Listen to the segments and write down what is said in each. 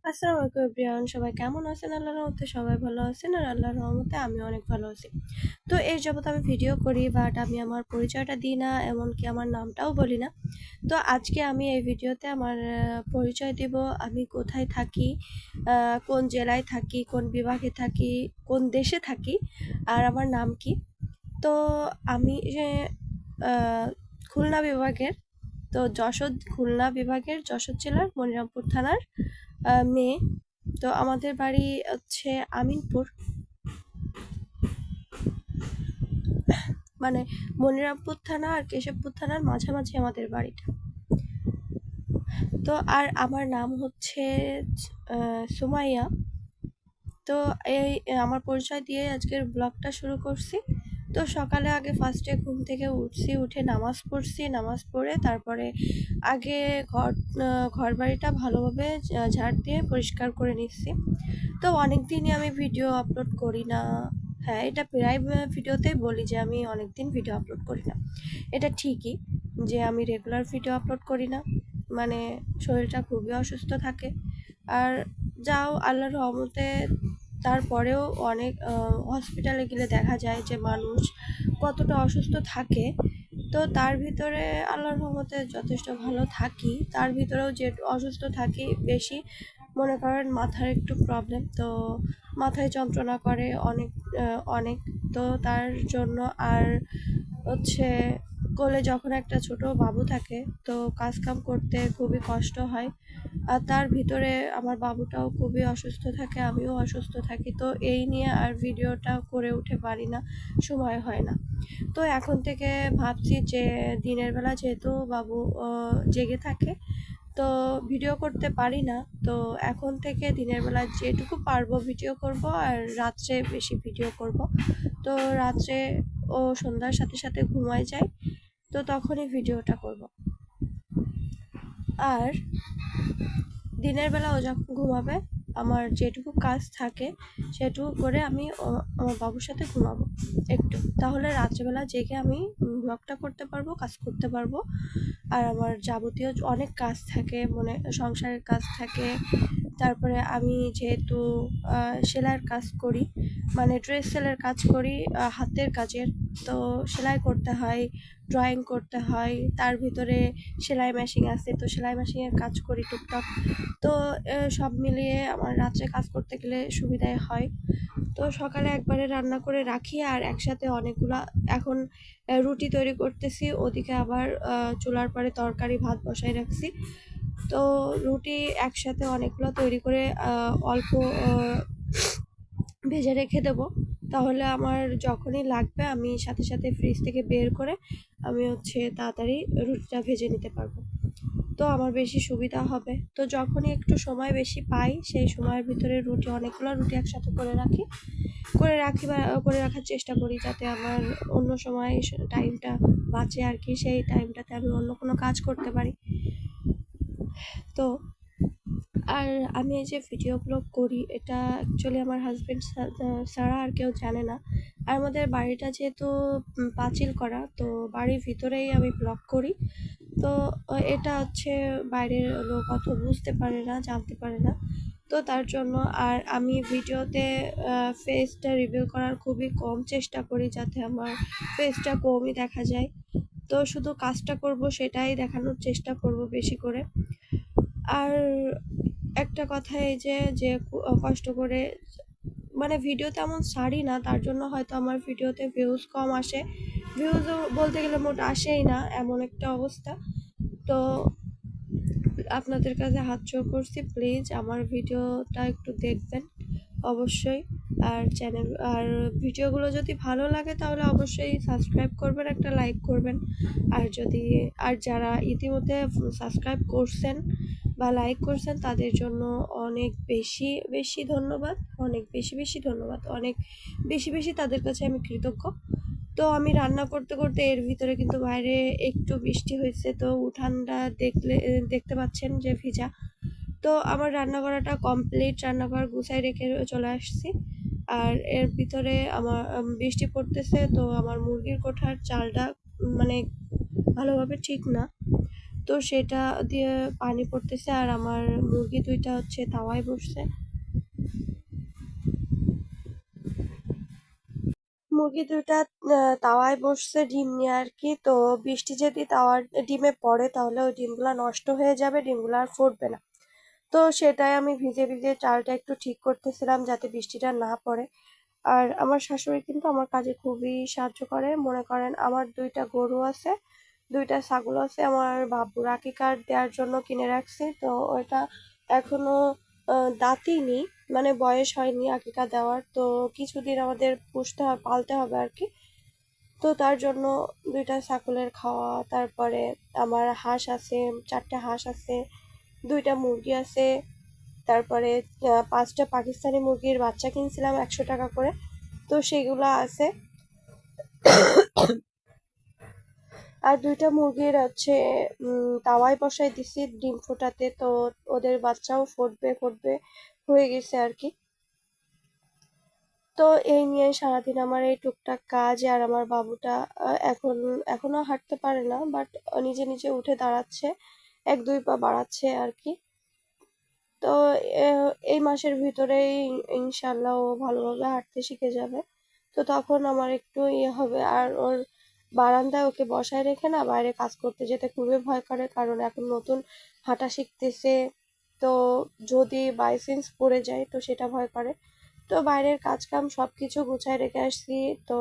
আসসালামু আলাইকুম এভরিওয়ান, সবাই কেমন আছেন? আল্লাহর রহমতে সবাই ভালো আছেন আর আল্লাহর রহমতে আমি অনেক ভালো আছি। তো এই যাবত আমি ভিডিও করি বাট আমি আমার পরিচয়টা দিই না, এমনকি আমার নামটাও বলি না। তো আজকে আমি এই ভিডিওতে আমার পরিচয় দিব, আমি কোথায় থাকি, কোন জেলায় থাকি, কোন বিভাগে থাকি, কোন দেশে থাকি আর আমার নাম কি। তো আমি আহ, খুলনা বিভাগের, তো খুলনা বিভাগের যশোর জেলার মনিরামপুর থানার মেয়ে। তো আমাদের বাড়ি হচ্ছে আমিনপুর, মানে মনিরামপুর থানা আর কেশবপুর থানার মাঝামাঝি আমাদের বাড়িটা। তো আর আমার নাম হচ্ছে সুমাইয়া। তো এই আমার পরিচয় দিয়ে আজকের ব্লগটা শুরু করছি। তো সকালে আগে ফার্স্টে ঘুম থেকে উঠছি, উঠে নামাজ পড়ছি, নামাজ পড়ে তারপরে আগে ঘর বাড়িটা ভালোভাবে ঝাড় দিয়ে পরিষ্কার করে নিচ্ছি। তো অনেক দিনই আমি ভিডিও আপলোড করি না। হ্যাঁ, এটা প্রায় ভিডিওতেই বলি যে আমি অনেক দিন ভিডিও আপলোড করি না। এটা ঠিকই যে আমি রেগুলার ভিডিও আপলোড করি না, মানে শরীরটা খুবই অসুস্থ থাকে। আর যাও আল্লাহর রহমতে, তারপরেও অনেক হসপিটালে গেলে দেখা যায় যে মানুষ কতটা অসুস্থ থাকে। তো তার ভিতরে আল্লাহর রহমতে যথেষ্ট ভালো থাকি, তার ভিতরেও যে অসুস্থ থাকি বেশি, মনে করেন মাথার একটু প্রবলেম, তো মাথায় যন্ত্রণা করে অনেক অনেক। তো তার জন্য আর হচ্ছে কোলে যখন একটা ছোট বাবু থাকে তো কাজকাম করতে খুবই কষ্ট হয়। আর তার ভিতরে আমার বাবুটাও খুবই অসুস্থ থাকে, আমিও অসুস্থ থাকি। তো এই নিয়ে আর ভিডিওটা করে উঠে পারি না, সময় হয় না। তো এখন থেকে ভাবছি যে দিনের বেলা যেহেতু বাবু জেগে থাকে, তো ভিডিও করতে পারি না। তো এখন থেকে দিনের বেলা যেটুকু পারবো ভিডিও করব, আর রাত্রে বেশি ভিডিও করব। তো রাত্রে ও সন্ধ্যার সাথে সাথে ঘুমায় যায়, তো তখনই ভিডিওটা করব। আর দিনের বেলা ও যখন ঘুমাবে, আমার যেটুকু কাজ থাকে সেটুকু করে আমি আমার বাবুর সাথে ঘুমাবো একটু, তাহলে রাত্রেবেলা জেগে আমি ব্লগটা করতে পারবো, কাজ করতে পারবো। আর আমার যাবতীয় অনেক কাজ থাকে, মানে সংসারের কাজ থাকে। তারপরে আমি যেহেতু সেলাইয়ের কাজ করি, মানে ড্রেস সেলের কাজ করি, হাতের কাজের। তো সেলাই করতে হয়, ড্রয়িং করতে হয়, তার ভিতরে সেলাই মেশিন আছে, তো সেলাই মেশিনের কাজ করি টুকটাক। তো সব মিলিয়ে আমার রাত্রে কাজ করতে গেলে সুবিধাই হয়। তো সকালে একবারে রান্না করে রাখি আর একসাথে অনেকগুলা, এখন রুটি তৈরি করতেছি, ওদিকে আবার চুলার পরে তরকারি ভাত বসাই রাখছি। তো রুটি একসাথে অনেকগুলো তৈরি করে অল্প ভেজে রেখে দেবো, তাহলে আমার যখনই লাগবে আমি সাথে সাথে ফ্রিজ থেকে বের করে আমি হচ্ছে তাড়াতাড়ি রুটিটা ভেজে নিতে পারবো। তো আমার বেশি সুবিধা হবে। তো যখনই একটু সময় বেশি পাই সেই সময়ের ভিতরে অনেকগুলো রুটি একসাথে বা করে রাখার চেষ্টা করি, যাতে আমার অন্য সময় টাইমটা বাঁচে আর কি, সেই টাইমটাতে আমি অন্য কোনো কাজ করতে পারি। তো আর আমি এই যে ভিডিওগুলো করি, এটা অ্যাকচুয়ালি আমার হাজব্যান্ড ছাড়া আর কেউ জানে না। আর আমাদের বাড়িটা যেহেতু পাঁচিল করা, তো বাড়ির ভিতরেই আমি ব্লগ করি। তো এটা হচ্ছে বাইরের লোক অত বুঝতে পারে না, জানতে পারে না। তো তার জন্য আর আমি ভিডিওতে ফেসটা রিভিল করার খুবই কম চেষ্টা করি, যাতে আমার ফেসটা কমই দেখা যায়। তো শুধু কাজটা করব সেটাই দেখানোর চেষ্টা করব বেশি করে। আর একটা কথা এই যে কষ্ট করে, মানে ভিডিও তেমন ছাড়ি না, তার জন্য হয়তো আমার ভিডিওতে ভিউজ কম আসে। ভিউজও বলতে গেলে মোট আসেই না, এমন একটা অবস্থা। তো আপনাদের কাছে হাত জোড় করছি, প্লিজ আমার ভিডিওটা একটু দেখবেন অবশ্যই। আর ভিডিওগুলো যদি ভালো লাগে তাহলে অবশ্যই সাবস্ক্রাইব করবেন, একটা লাইক করবেন। আর যারা ইতিমধ্যে সাবস্ক্রাইব করছেন বা লাইক করছেন তাদের জন্য অনেক বেশি বেশি ধন্যবাদ, অনেক বেশি বেশি ধন্যবাদ, অনেক বেশি বেশি তাদের কাছে আমি কৃতজ্ঞ। তো আমি রান্না করতে করতে এর ভিতরে কিন্তু বাইরে একটু বৃষ্টি হয়েছে, তো উঠানটা দেখতে পাচ্ছেন যে ভিজা। তো আমার রান্না করাটা কমপ্লিট, রান্নাঘর গুছাই রেখে চলে আসছি। আর এর ভিতরে আমার বৃষ্টি পড়তেছে, তো আমার মুরগির কোঠার চালটা মানে ভালোভাবে ঠিক না। তো সেটা দিয়ে পানি পড়তেছে আর আমার মুরগি দুইটা হচ্ছে তাওয়ায় বসছে। মুরগি দুইটা তাওয়ায় বসছে ডিম নিয়ে আর কি। তো বৃষ্টি যদি তাওয়ার ডিমে পড়ে তাহলে ওই ডিমগুলা নষ্ট হয়ে যাবে, ডিমগুলো আর ফুটবে না। তো সেটাই আমি ভিজে ভিজে চালটা একটু ঠিক করতেছিলাম যাতে বৃষ্টিটা না পড়ে। আর আমার শাশুড়ি কিন্তু আমার কাজে খুবই সাহায্য করে। মনে করেন আমার দুইটা গরু আছে, দুইটা ছাগল আছে, আমার বাবুর আকিকার দেওয়ার জন্য কিনে রাখছি। তো ওইটা এখনো দাঁতিনি, মানে বয়স হয়নি আকিকা দেওয়ার। তো কিছুদিন আমাদের পুষতে হবে, পালতে হবে আর কি। তো তার জন্য দুইটা ছাগলের খাওয়া, তারপরে আমার হাঁস আছে, 4টা হাঁস আছে, দুইটা মুরগি আছে, তারপরে 5টা পাকিস্তানি মুরগির বাচ্চা কিনছিলাম 100 টাকা করে। তো সেগুলো আছে। আর দুইটা মুরগির হচ্ছে তাওয়ায় বসাই দিছি ডিম ফোটাতে। তো ওদের বাচ্চাও ফুটবে ফুটবে হয়ে গেছে আর কি। তো এই নিয়ে সারাদিন আমার এই টুকটাক কাজ। আর আমার বাবুটা এখনো হাঁটতে পারে না, বাট নিজে নিজে উঠে দাঁড়াচ্ছে, 1-2 পা বাড়াচ্ছে আর কি। তো এই মাসের ভিতরেই ইনশাল্লাহ ও ভালোভাবে হাঁটতে শিখে যাবে। তো তখন আমার একটু ইয়ে হবে। আর ওর বারান্দায় ওকে বসায় রেখে না বাইরে কাজ করতে যেতে খুবই ভয় করে, কারণ এখন নতুন হাঁটা শিখতেছে। তো যদি বাই চান্স পড়ে যায় তো সেটা ভয় করে। তো বাইরের কাজ কাম সবকিছু গুছায় রেখে আসছি। তো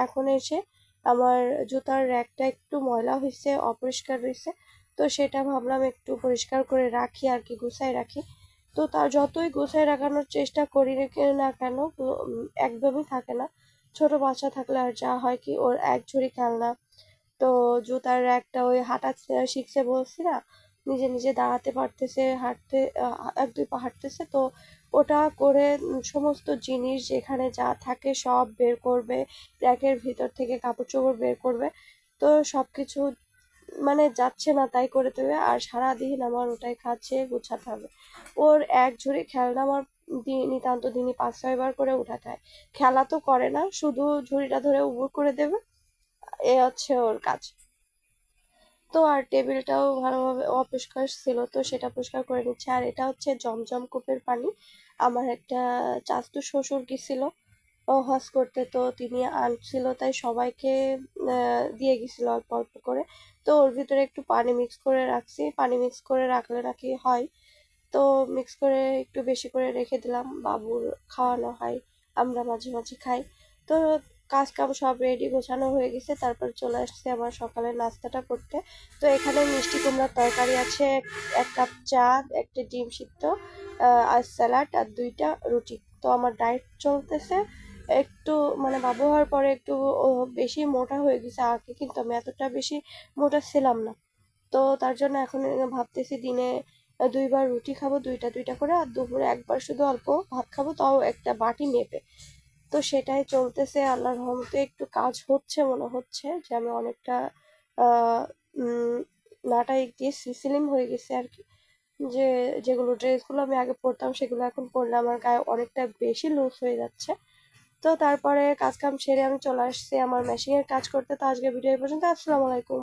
এখন এসে আমার জুতার র্যাকটা একটু ময়লা হয়েছে, অপরিষ্কার রয়েছে। তো সেটা ভাবলাম একটু পরিষ্কার করে রাখি আর কি, গুছায় রাখি। তো তার যতই গুছায় রাখানোর চেষ্টা করি রেখে না কেন একদমই থাকে না। ছোট বাচ্চা থাকলে আর যা হয় কি, ওর এক ঝুড়ি খেলনা। তো জুতার একটা ওই হাঁটা শিখছে বলছি না, নিজে নিজে দাঁড়াতে পারতেছে, হাঁটতে 1-2 পা হাঁটতেছে। তো ওটা করে সমস্ত জিনিস যেখানে যা থাকে সব বের করবে, র্যাকের ভিতর থেকে কাপড় চোপড় বের করবে। তো সবকিছু মানে যাচ্ছে না তাই করে দেবে। আর সারাদিন আমার ওটাই খাচ্ছে গুছাতে হবে। ওর এক ঝুড়ি খেলনা আমার নিতান্ত দিনই 5-6 বার করে উঠাতে হয়। খেলা তো করে না, শুধু ঝুড়িটা ধরে উবুর করে দেবে, এ হচ্ছে ওর কাজ। তো আর টেবিলটাও ভালোভাবে অপরিষ্কার ছিল, তো সেটা পরিষ্কার করে নিচ্ছে। আর এটা হচ্ছে জমজম কূপের পানি। আমার একটা চাচতো শ্বশুর গেছিল ও হজ করতে, তো তিনি আনছিল তাই সবাইকে দিয়ে গেছিল অল্প অল্প করে। তো ওর ভিতরে একটু পানি মিক্স করে রাখছি, পানি মিক্স করে রাখলে নাকি হয়। তো মিক্স করে একটু বেশি করে রেখে দিলাম, বাবুর খাওয়ানো হয়, আমরা মাঝে মাঝে খাই। তো কাজ কাম সব রেডি গোছানো হয়ে গেছে, তারপর চলে আসছে আমার সকালের নাস্তাটা করতে। তো এখানে মিষ্টি কুমড়ার তরকারি আছে, 1 কাপ চা, একটা ডিম সিদ্ধ, আর স্যালাড, আর 2টা রুটি। তো আমার ডায়েট চলতেছে একটু, মানে বাবু হওয়ার পরে একটু বেশি মোটা হয়ে গেছে। আগে কিন্তু আমি এতটা বেশি মোটা ছিলাম না। তো তার জন্য এখন ভাবতেছি দিনে 2 বার রুটি খাবো, 2টা 2টা করে, আর দুপুরে একবার শুধু অল্প ভাত খাবো, তাও একটা বাটি মেপে। তো সেটাই চলতেছে, আল্লাহর রহমতে একটু কাজ হচ্ছে, মনে হচ্ছে যে আমি অনেকটা আহ উম নাটা গিয়ে স্লিম হয়ে গেছে আর কি। যে যেগুলো ড্রেসগুলো আমি আগে পরতাম সেগুলো এখন পরলে আমার গায়ে অনেকটা বেশি লুজ হয়ে যাচ্ছে। তো তারপরে কাজ কাম সেরে আমি চলে আসছি আমার মেশিনের কাজ করতে। তো আজকে ভিডিও এই পর্যন্ত। আসসালামু আলাইকুম।